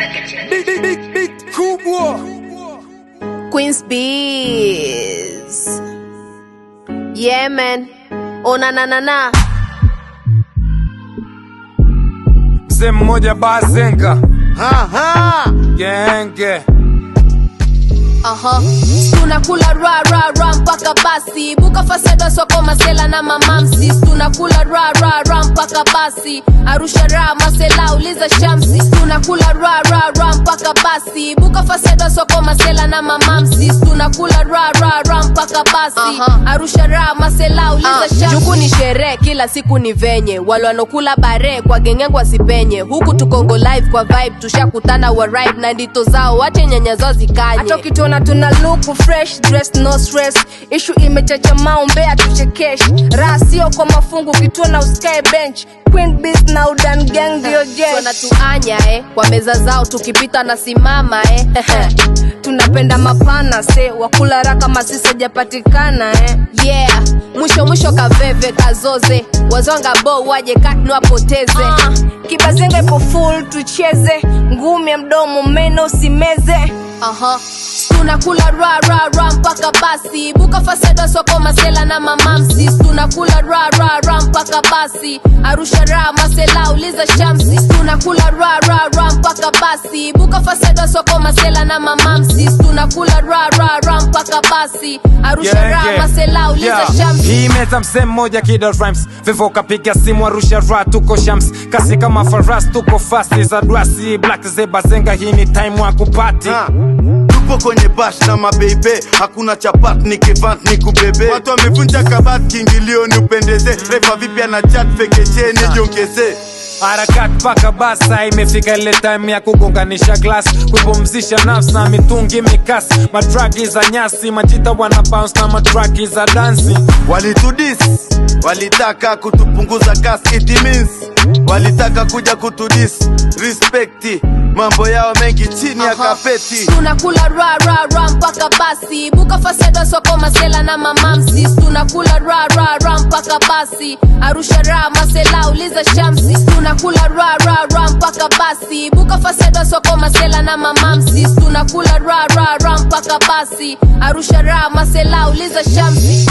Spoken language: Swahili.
Big kubwa Queen's Bees. Yeah man. Oh na na na na. mzee mmoja Bazenga genge Tunakula ra mpaka basi. Buka faseda soko masela na mamamsi. Tunakula ra mpaka basi. Arusha ra masela uliza shamsi. Tunakula ra mpaka basi. Buka faseda soko masela na mamamsi. Tunakula ra mpaka basi. Arusha ra masela uliza shamsi. Juku ni sherehe kila siku ni venye. Wale wanokula bare kwa gengengwa sipenye. Huku tukongo live kwa vibe tushakutana wa ride na ndito zao wache nyanya zao zikanye. Hata ukituona tuna look fresh, dress no stress. Issue imechacha maombea tuchekesh. Raha sio kwa mafungu kituona usikae bench. Queen Bees na Udan Gang ndio jesh. Wanatuanya kwa meza zao tukipita na simama Tunapenda mapana se wakula raka masisa japatikana Yeah, mwisho kaveve kazoze. Wazonga bo waje katnu apoteze. Kibazenga ipo full tucheze. Ngumi ya mdomo meno usimeze. Tunakula ra mpaka basi. Buka faseda soko masela na mamamsi. Tunakula ra mpaka basi. Arusha ra masela uliza shamsi. Tunakula ra mpaka basi. Buka faseda soko masela na mamamsi. Tunakula ra mpaka basi. Arusha ra masela uliza shamsi. Hii meza mzee mmoja Kidal Rhymes. Vivo kapiga simu Arusha ra tuko shams. Kasi kama faras tuko fast za dwasi. Black ze Bazenga hii ni time wa kupati. Tupo kwenye bash na mabebe. Hakuna chapat ni kevant ni kubebe. Watu wamevunja kabati kiingilio ni upendeze. Refa vipya na chat fekeche ni jongeze. Harakati paka basa imefika ile time ya kugonganisha glass. Kupumzisha nafsi na mitungi mikasi. Matraki za nyasi majita wana bounce na matraki za dancing. Walitudis, walitaka kutupunguza kasi it means. Walitaka kuja kutudis, respecti. Mambo yao mengi chini ya kapeti. Tunakula ra mpaka basi. Buka faseda soko masela na mamamsi. Tunakula ra mpaka basi. Arusha ra masela uliza shamsi. Tunakula ra mpaka basi. Buka faseda soko masela na mamamsi. Tunakula ra mpaka basi. Arusha ra masela uliza shamsi.